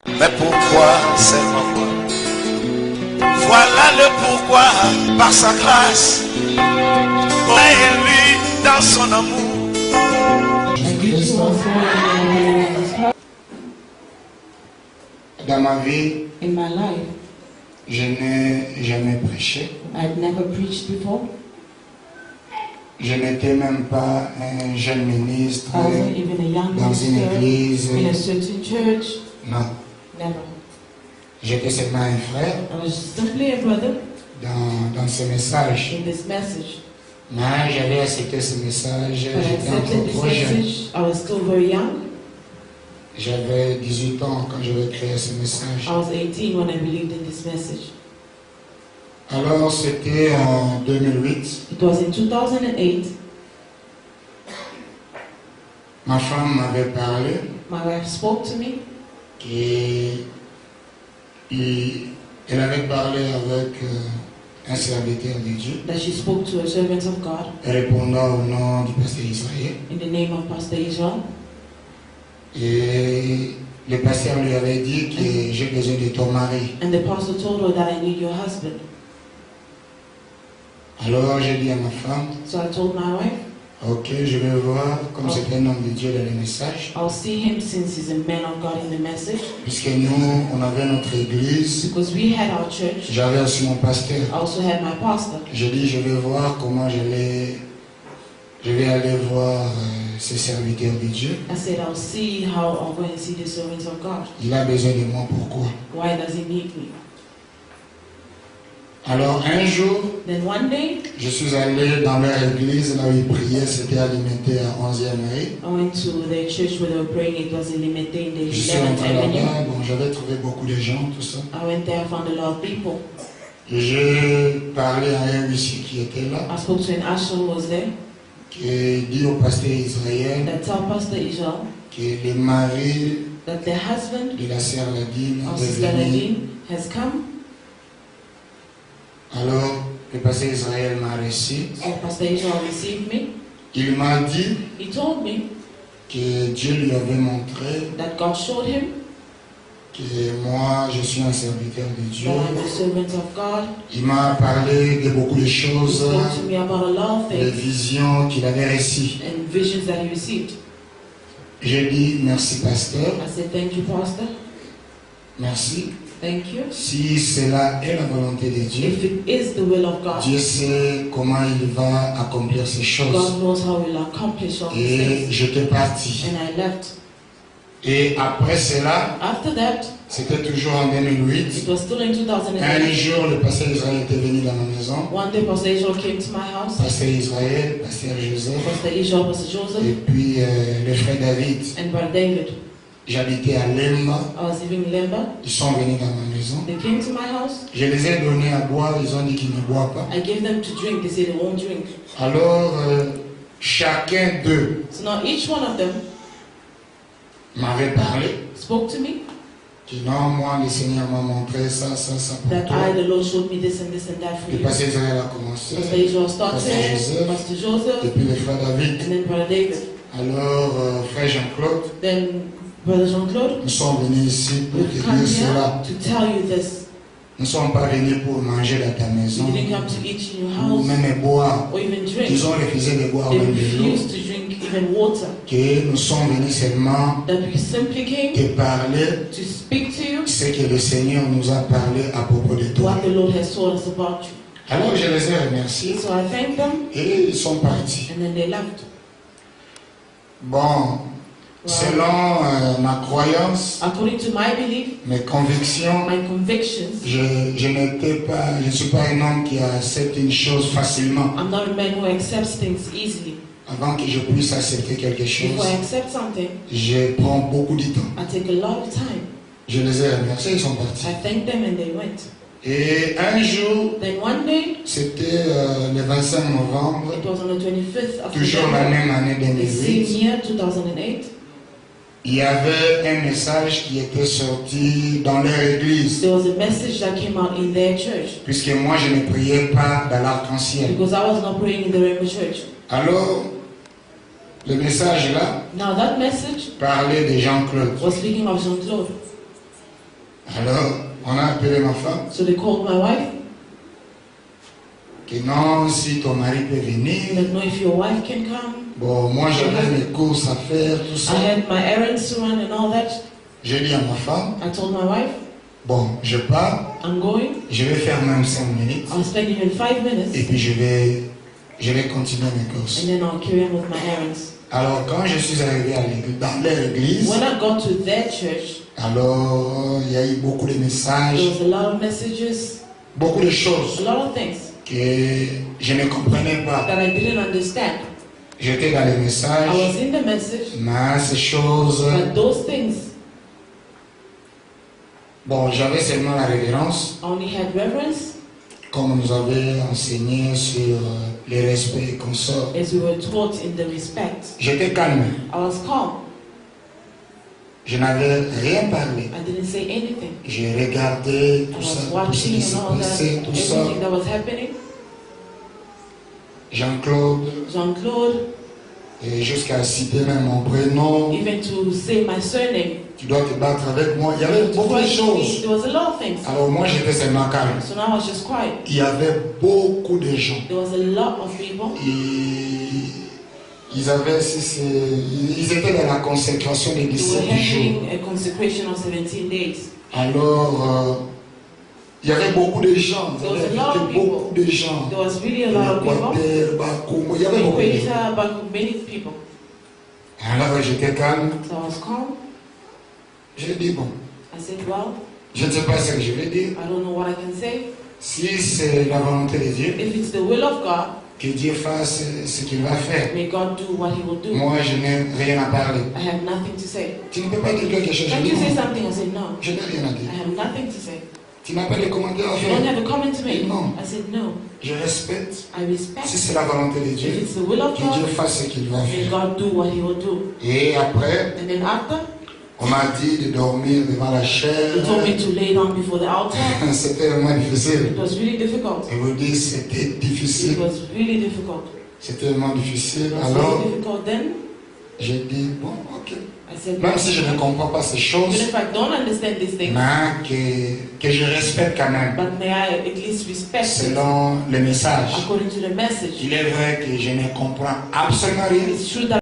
Mais pourquoi seulement moi? Voilà le pourquoi, par sa grâce, on est élu dans son amour. Dans ma vie, In my life, je n'ai jamais prêché. I'd never preached before. Je n'étais même pas un jeune ministre I wasn't even a young dans une minister église. in a certain church. Non, Never. j'étais seulement un frère I was simply a brother dans ce message. in this message. Mais j'avais accepté ce message, But I j'étais accepted encore this trop jeune. message. I was still very young. J'avais 18 ans quand j'avais créé ce message. I was 18 when I believed in this message. Alors c'était en 2008. It was in 2008. Ma femme m'avait parlé My wife spoke to me. Elle avait parlé avec un serviteur de Dieu, That she spoke to a servant of God répondant au nom du pasteur Israël. in the name of Pastor Israel. Et le pasteur lui avait dit que j'ai besoin de ton mari. And the pastor told her that I need your husband. Alors j'ai dit à ma femme, So I told my wife, ok, je vais voir, comme c'est un homme de Dieu dans le message, I'll see him since he's a man of God in the message. puisque nous, on avait notre église, Because we had our church. j'avais aussi mon pasteur. I also had my pastor. J'ai dit, je vais voir comment je vais aller voir ce serviteur de Dieu. I said, I'll see how I'll go and see the servants of God. Il a besoin de moi, pourquoi? Why does he need me? Alors un jour, Then one day, je suis allé dans leur église, là où ils priaient, c'était à Limité à 11e rue. I went to the church where they were praying. It was illuminated in the Je suis 11th rentré Avenue. là-bas, bon, j'avais trouvé beaucoup de gens, tout ça. I went there, I found a lot of people. Et j'ai parlé à un huissier qui était là, I spoke to an usher who was there qui dit au pasteur Israël that told Pastor Israel que le mari that the husband de la sœur Nadine of est Sister venu. Nadine has come. Alors, le pasteur Israël m'a reçu. So Pastor Israel received me. Il m'a dit He told me que Dieu lui avait montré that God showed him que moi, je suis un serviteur de Dieu. that I'm a servant of God. Il m'a parlé de beaucoup de He choses, spoke to me about a lot of des things visions qu'il avait reçues. and visions that he received. J'ai dit merci pasteur, I said, thank you, Pastor. merci. Thank you. Si cela est la volonté de Dieu, If it is the will of God, Dieu sait comment il va accomplir ces choses. God knows how He will accomplish all these Et things. j'étais parti. And I left. Et après cela, After that, c'était toujours en 2008. it was still in Un 2008. jour, le pasteur Israël était venu dans ma maison. One day, Pastor Israel came to my house. Pasteur Israël, pasteur Joseph, Pastor Israel, Pastor Joseph, et puis le frère David. and Brother David. J'habitais à Lemba. I was living in Lemba. Ils sont venus dans ma maison. They came to my house. Je les ai donné à boire. Ils ont dit qu'ils ne boivent pas. I gave them to drink. They said they won't drink. Alors, chacun d'eux So now each one of them m'avait parlé. spoke to me Que non, moi, le Seigneur m'a montré ça pour that toi. the Lord showed me this and this and that for Le you. pasteur Israël a commencé. Pastor Israel started, Pastor Joseph. Pastor Et Joseph, puis le frère David. and then Brother David. Alors, frère Jean-Claude, Then Brother Jean-Claude, nous sommes venus ici pour we've te come dire here cela. to tell you this. Nous ne sommes pas venus pour manger dans ta maison. We didn't come to eat in your Ou house même boire. or even Ils drink. ont refusé de boire They même de l'eau. refused to drink even water. Que nous sommes venus seulement That we simply came te parler to speak to you ce que le Seigneur nous a parlé à propos de toi. what the Lord has told us about you. Alors je les ai remerciés So I thanked them et ils sont partis. and then they left. Bon, selon ma croyance, According to my belief, mes convictions, my convictions, je ne suis pas un homme qui accepte une chose facilement. I'm not a man who accepts things easily. Avant que je puisse accepter quelque chose, Before I accept something, je prends beaucoup de temps. I take a lot of time. Je les ai remerciés, ils sont partis. I thanked them and they went. Et un jour, Then one day, c'était le 25 novembre, it was on the 25th of toujours la November, même année the same 2008, year, 2008, il y avait un message qui était sorti dans leur église. there was a message that came out in their church. Puisque moi, je ne priais pas dans l'arc-en-ciel. Because I was not praying in the Rainbow Church. Alors, le message là Now that message parlait de Jean-Claude. was speaking of Jean-Claude. Alors, on a appelé ma femme, So they called my wife. que non, si ton mari peut venir. Let know if your wife can come. Bon, moi j'avais mes courses à faire, tout ça. I had my errands to run and all that. J'ai dit à ma femme, I told my wife, bon, je pars, I'm going. je vais faire même 5 minutes, I'll spend even 5 et minutes, puis je vais continuer mes courses. and then I'll carry on with my errands. Alors quand je suis arrivé à l'église, dans leur église, When I got to their church, alors il y a eu beaucoup de there messages, was a lot of messages, beaucoup de a choses lot of things que je ne comprenais pas. that I didn't understand. J'étais dans les I messages, was in the message, mais ces choses, but those things, bon, j'avais seulement la révérence, I only had reverence, comme on nous avait enseigné sur les respects et consorts. as we were taught in the respect. J'étais calme, I was calm. je n'avais rien parlé. I didn't say anything. J'ai regardé I tout was ça, tout ce watching qui se and all that, passait, tout ça. everything that was happening. Jean-Claude, Jean-Claude, et jusqu'à citer même mon prénom, even to say my surname. tu dois te battre avec moi. Il y avait beaucoup de choses. There was a lot of things. Alors moi j'étais seulement calme. So now I was just quiet. Il y avait beaucoup de gens. There was a lot of people. Ils avaient, ils étaient dans la consécration des They were 17 jours. having a consecration of 17 days. Alors, il y avait beaucoup de gens. Il y There was a avait lot of beaucoup de gens. There was really a lot of people. Équateur, Bakoum, il y avait beaucoup de gens. Equator, Baku, many people. Alors j'étais calme. So I was calm. J'ai dit bon, I said, well, je ne sais pas ce que je vais dire. I don't know what I can say. Si c'est la volonté de Dieu, If it's the will of God, que Dieu fasse ce qu'il va faire. may God do what He will do. Moi, je n'ai rien à parler. I have nothing to say. Tu ne peux pas dire quelque chose. Je Can't dis you say non. something? I said, no. Je n'ai rien à I dire. have nothing to say. Tu n'as pas de commentaires à You don't faire. have a comment to make? Non. I said, no. Je respecte. I respect. Si c'est la volonté de If Dieu, it's the will of que Dieu God, fasse ce qu'il va may faire. God do what He will do. Et après, And then after, on m'a dit de dormir devant la chair. He told me to lay down before the altar. C'était vraiment difficile. It was really difficult. Je vous dis, c'était It difficile. was really difficult. C'était vraiment difficile. It was Alors, really difficult then. j'ai dit, bon, ok. I said, Même si je ne comprends pas ces even choses, if I don't understand these things, mais que je respecte quand même, but may I at least respect it selon le message. according to the message. Il est vrai que je ne comprends absolument rien. It's true that